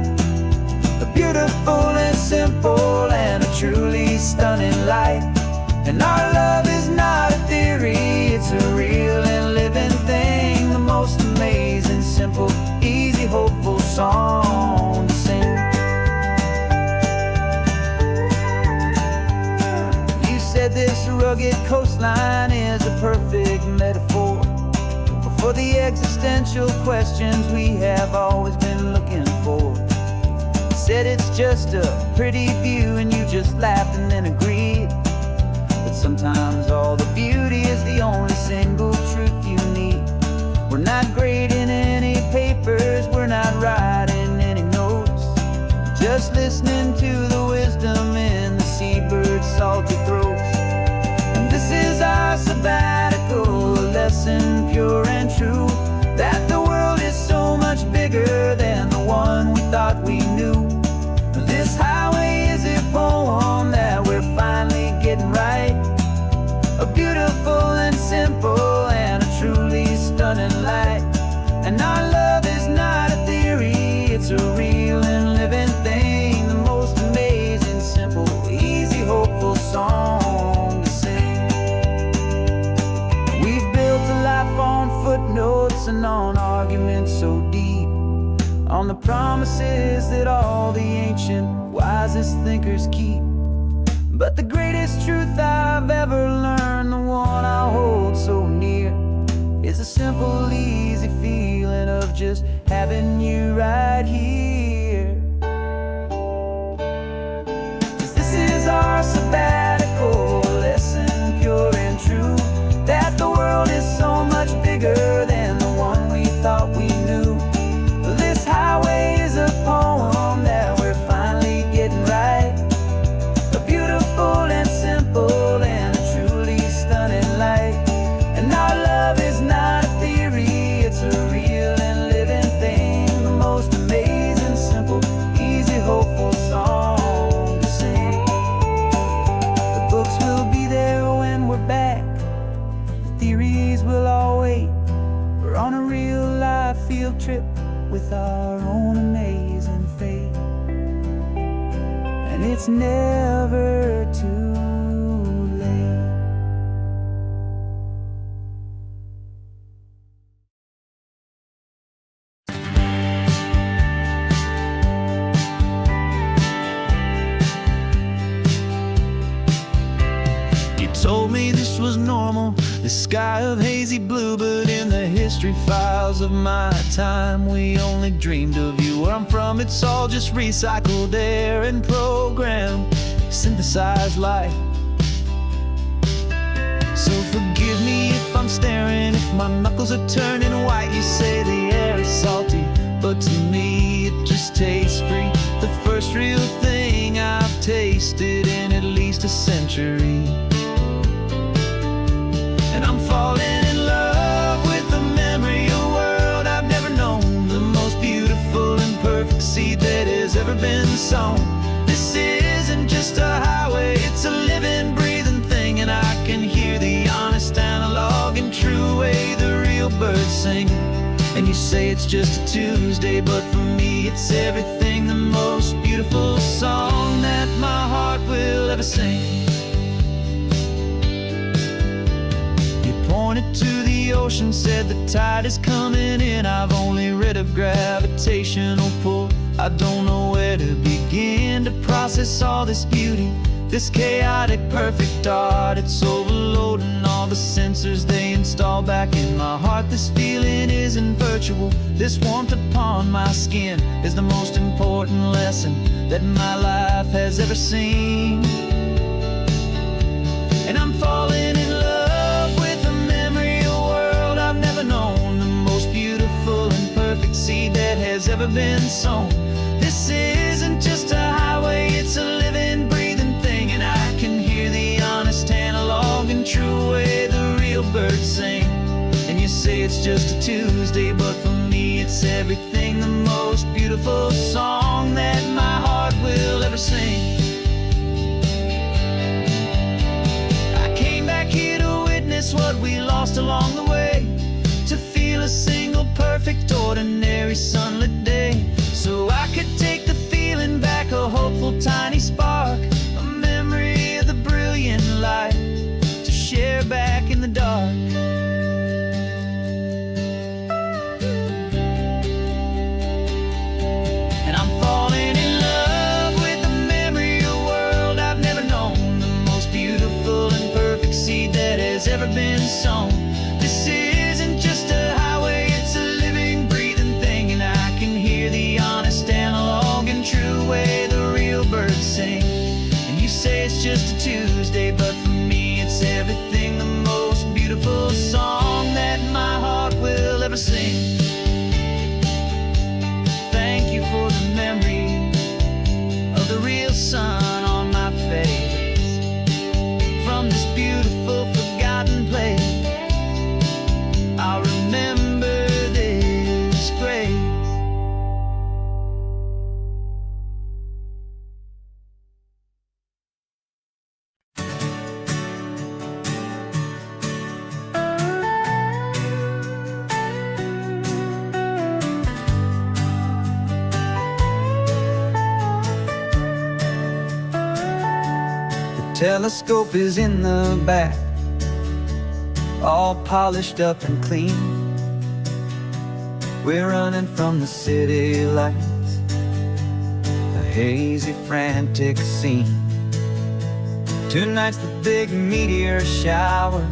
a beautiful and simple and a truly stunning light. And our love is not a theory, it's a real and living thing, the most amazing, simple, easy, hopeful song to sing. You said this rugged coastline is a perfect metaphor for the existential questions we have always been looking for. Said it's just a pretty view and you just laughed and then agreed. But sometimes all the beauty is the only single truth you need. We're not grading any papers, we're not writing any notes, just listening to the wisdom in the seabird's salty throats. And this is our sabbatical lesson, pure and true, that the world is so much bigger than the one we thought we knew. This highway is a poem that we're finally getting right, a beautiful and simple and a truly stunning light. And our love is not a theory, it's a real and living thing, the most amazing, simple, easy, hopeful song to sing. We've built a life on footnotes and on arguments so deep, on the promises words that all the ancient, wisest thinkers keep. But the greatest truth I've ever learned, the one I hold so near, is a simple, easy feeling of just having you right here. 'Cause this is our sabbatical lesson, pure and true, that the world is so much bigger than the one we thought we knew. This highway is a poem that we're finally getting right, a beautiful and simple and a truly stunning light. And our love is not a theory, it's a real and living thing, the most amazing, simple, easy, hopeful song to sing. The books will be there when we're back, the theories will all wait. We're on a real life field trip with our own amazing fate, and it's never too late. You told me this was normal, the sky of hazy blue, but in the history files of my time, we only dreamed of you. Where I'm from, it's all just recycled air and programmed, synthesized light. So forgive me if I'm staring, if my knuckles are turning white. You say the air is salty, but to me it just tastes free. The first real thing I've tasted in at least a century. And I'm falling in love with the memory of a world I've never known, the most beautiful and perfect seed that has ever been sown. This isn't just a highway, it's a living, breathing thing, and I can hear the honest, analog, and true way the real birds sing. And you say it's just a Tuesday, but for me it's everything, the most beautiful song that my heart will ever sing. Pointed to the ocean, said the tide is coming in. I've only read of gravitational pull, I don't know where to begin to process all this beauty, this chaotic perfect art. It's overloading all the sensors they install back in my heart. This feeling isn't virtual, this warmth upon my skin is the most important lesson that my life has ever seen. And I'm falling in love with a memory of a world I've never known, the most beautiful and perfect seed that has ever been sown. This isn't just a highway, it's a living, breathing thing, and I can hear the honest, analog, and true way the real birds sing. And you say it's just a Tuesday, but for me it's everything, the most beautiful song that my heart will ever sing. Here to witness what we lost along the way, to feel a single perfect ordinary sunlit day, so I could take the feeling back, a hopeful tiny spark, a memory of the brilliant light to share back in the dark. And I'm falling in love with the memory of a world I've never known, the most beautiful and perfect seed that has ever been sown. This isn't just a highway, it's a living, breathing thing, and I can hear the honest, analog, and true way the real birds sing. And you say it's just a Tuesday, but for me it's everything, the most beautiful song that my heart will ever sing. Thank you for the memory of the real sun on my face, from this beautiful forgotten place. I'll remember this grace. Telescope is in the back, all polished up and clean. We're running from the city lights, hazy, frantic scene. Tonight's the big meteor shower,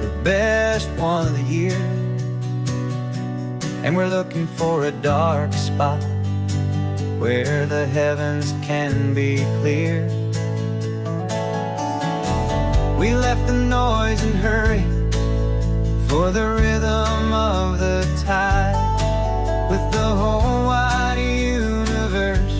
the best one of the year. And we're looking for a dark spot where the heavens can be clear. We left the noise and hurry for the rhythm of the tide, with the whole wide universe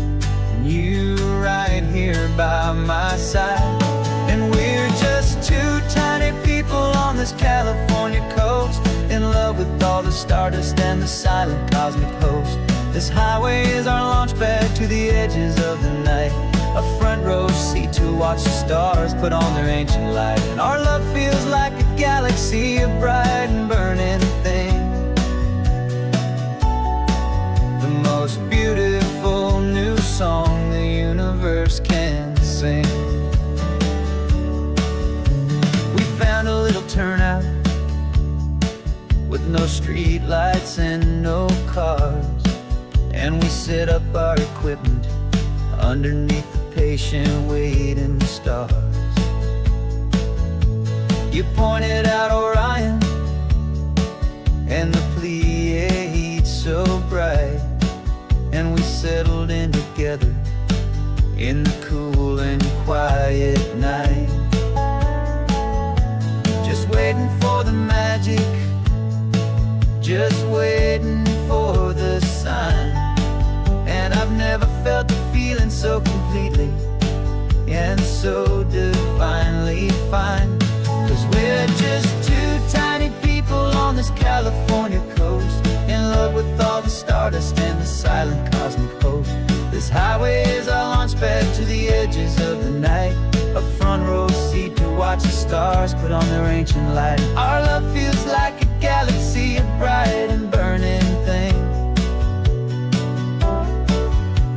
and you right here by my side. And we're just two tiny people on this California coast, in love with all the stardust and the silent cosmic host. This highway is our launch pad to the edges of the night, a front row seat to watch the stars put on their ancient light. And our love feels like a galaxy, a bright and burning thing, the most beautiful new song the universe can sing. We found a little turnout with no street lights and no cars, and we set up our equipment underneath the patient waiting stars. You pointed out Orion and the Pleiades so bright, and we settled in together in the cool and quiet night, just waiting for the magic, just waiting for the sign. And I've never felt the feeling so completely and so divinely fine. 'Cause we're just two tiny people on this California coast, in love with all the stardust and the silent cosmic host. This highway is our launch pad to the edges of the night, a front row seat to watch the stars put on their ancient light. Our love feels like a galaxy, a bright and burning thing,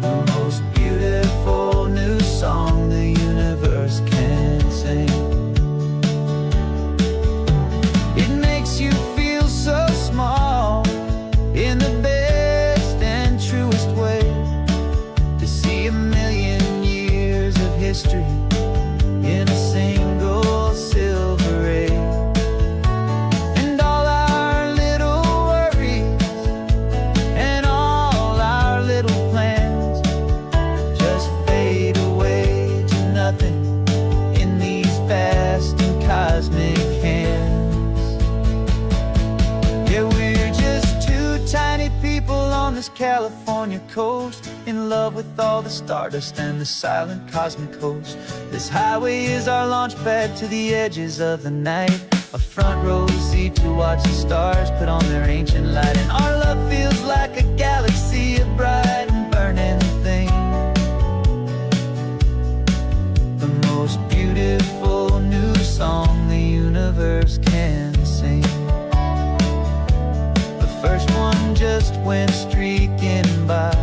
the most beautiful new song the universe can sing. It makes you feel so small in the best and truest way, to see a million years of history in a single silver ray. And all our little worries and all our little plans just fade away to nothing in these vast and cosmic hands. Yeah, we're just two tiny people on this California coast, in love with all the stardust and the silent cosmic host. This highway is our launch pad to the edges of the night, a front row seat to watch the stars put on their ancient light. And our love feels like a galaxy, a bright and burning thing, the most beautiful new song the universe can sing. The first one just went streaking by,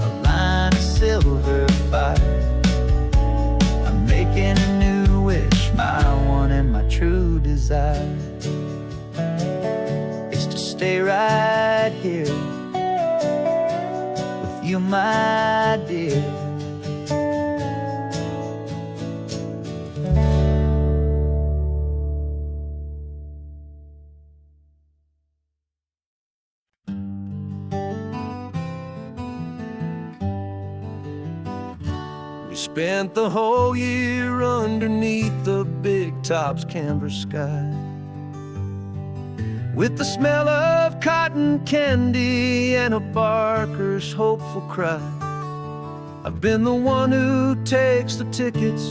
a line of silver fire. I'm making a new wish, my one and my true desire is to stay right here with you, my dear. We spent the whole year underneath the big top's canvas sky, with the smell of cotton candy and a barker's hopeful cry. I've been the one who takes the tickets,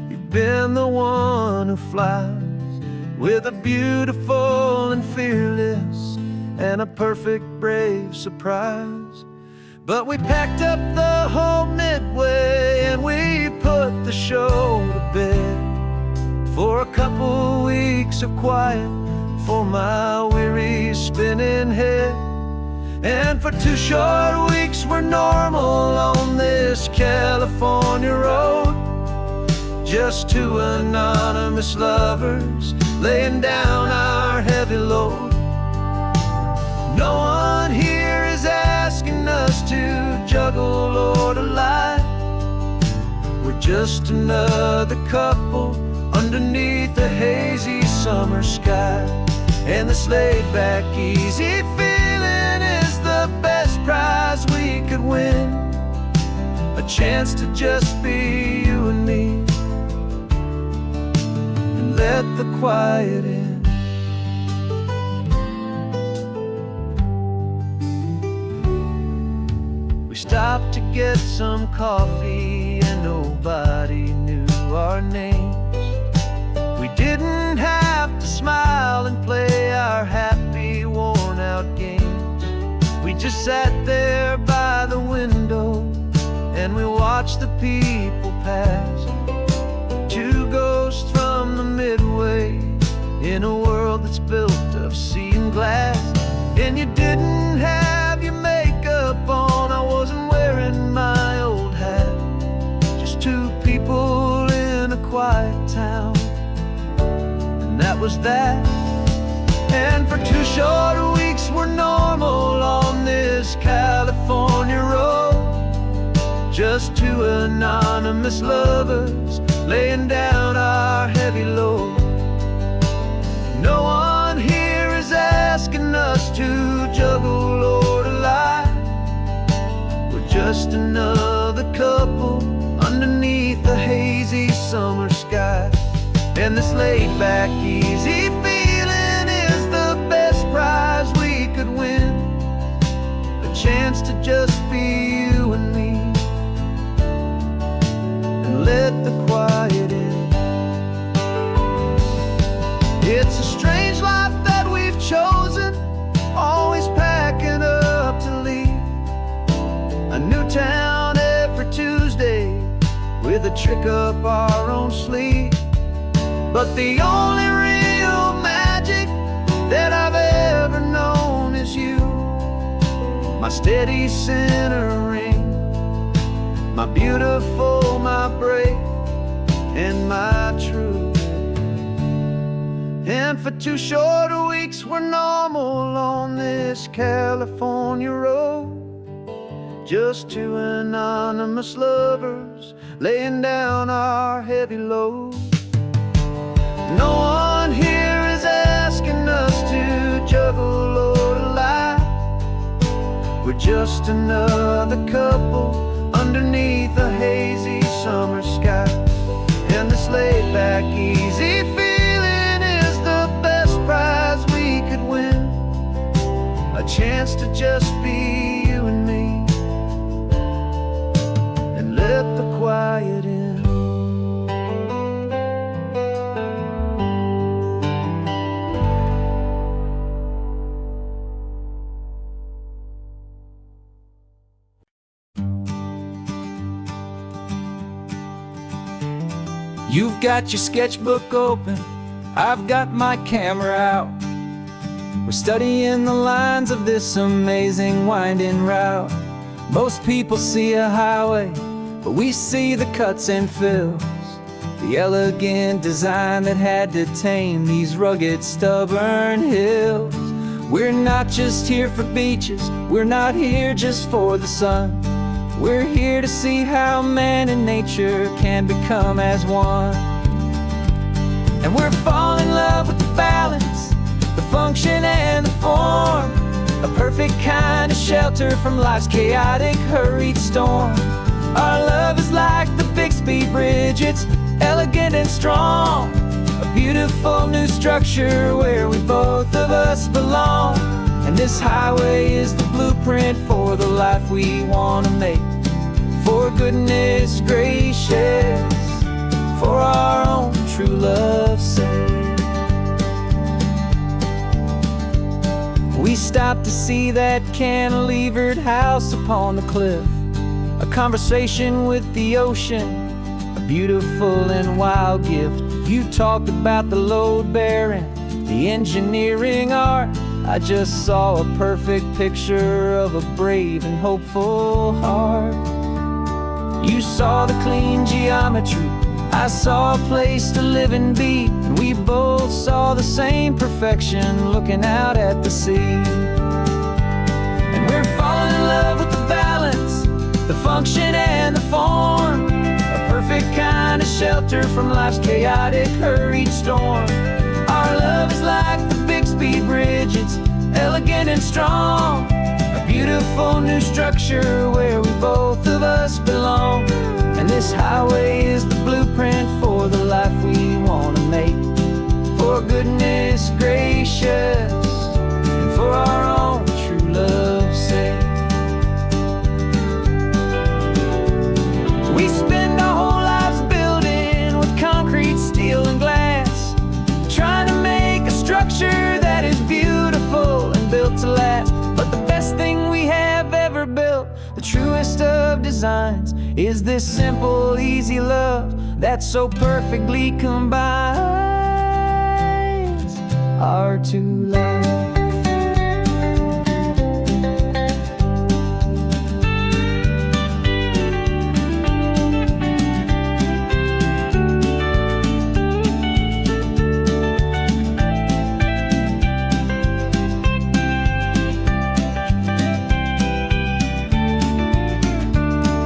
you've been the one who flies, with a beautiful and fearless and a perfect brave surprise. But we packed up the whole Midway and we put the show to bed, for a couple weeks of quiet for my weary spinning head. And for 2 short weeks we're normal on this California road, just two anonymous lovers laying down our heavy load. No one here is asking us to juggle or to lie. We're just another couple underneath a hazy summer sky. And this laid-back, easy feeling is the best prize we could win. A chance to just be you and me, and let the quiet in. We stopped to get some coffee and nobody knew our names. We didn't have to smile and play our happy, worn-out games. We just sat there by the window and we watched the people pass. Two ghosts from the Midway in a world that's built of sea and glass. And you didn't have your makeup on, I wasn't wearing my old hat. Just two people in a quiet town, and that was that. And for 2 short weeks we're normal on this California road. Just two anonymous lovers laying down our heavy load. No one here is asking us to juggle or to lie. We're just another couple underneath the hazy summer sky. And this laid-back, easy feeling is the best prize we could win. A chance to just be you and me, and let the quiet in. It's a strange life that we've chosen, always packing up to leave. A new town every Tuesday with a trick up our own sleeve. But the only real magic that I've ever known is you, my steady centering, my beautiful, my brave, and my true. And for 2 short weeks we're normal on this California road. Just two anonymous lovers laying down our heavy load. No one here is asking us to juggle or to lie. We're just another couple underneath a hazy summer sky. And this laid-back, easy feeling is the best prize we could win. A chance to just be you and me, and let the quiet in. You've got your sketchbook open, I've got my camera out. We're studying the lines of this amazing winding route. Most people see a highway, but we see the cuts and fills, the elegant design that had to tame these rugged, stubborn hills. We're not just here for beaches, we're not here just for the sun. We're here to see how man and nature can become as one. And we're falling in love with the balance, the function and the form, a perfect kind of shelter from life's chaotic, hurried storm. Our love is like the Bixby Bridge, it's elegant and strong, a beautiful new structure where we both of us belong. And this highway is the blueprint for the life we want to make. For goodness gracious, for our own true love's sake. We stopped to see that cantilevered house upon the cliff, a conversation with the ocean, a beautiful and wild gift. You talked about the load bearing, the engineering art. I just saw a perfect picture of a brave and hopeful heart. You saw the clean geometry, I saw a place to live and be, and we both saw the same perfection looking out at the sea. And we're falling in love with the balance, function and the form, a perfect kind of shelter from life's chaotic, hurried storm. Our love is like the Bixby Bridge, it's elegant and strong, a beautiful new structure where we both of us belong. And this highway is the blueprint for the life we want to make, for goodness gracious and for our own true love's sake. We spend our whole lives building with concrete, steel, and glass, trying to make a structure that is beautiful and built to last. But the best thing we have ever built, the truest of designs, is this simple, easy love that so perfectly combines our two lives.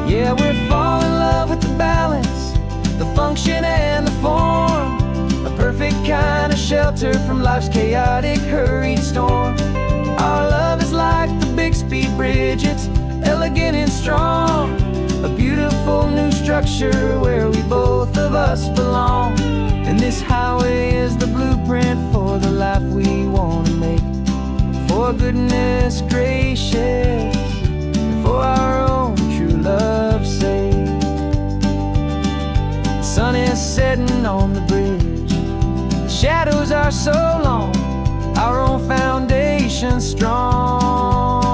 Yeah, we're falling in love with the balance, the function and the form, a perfect kind of shelter from life's chaotic, hurried storm. Our love is like the Bixby Bridge, it's elegant and strong, a beautiful new structure where we both of us belong. And this highway is the blueprint for the life we want to make, for goodness gracious and for our own true love's sake. The sun is setting on the bridge, the shadows are so long, our own foundation strong.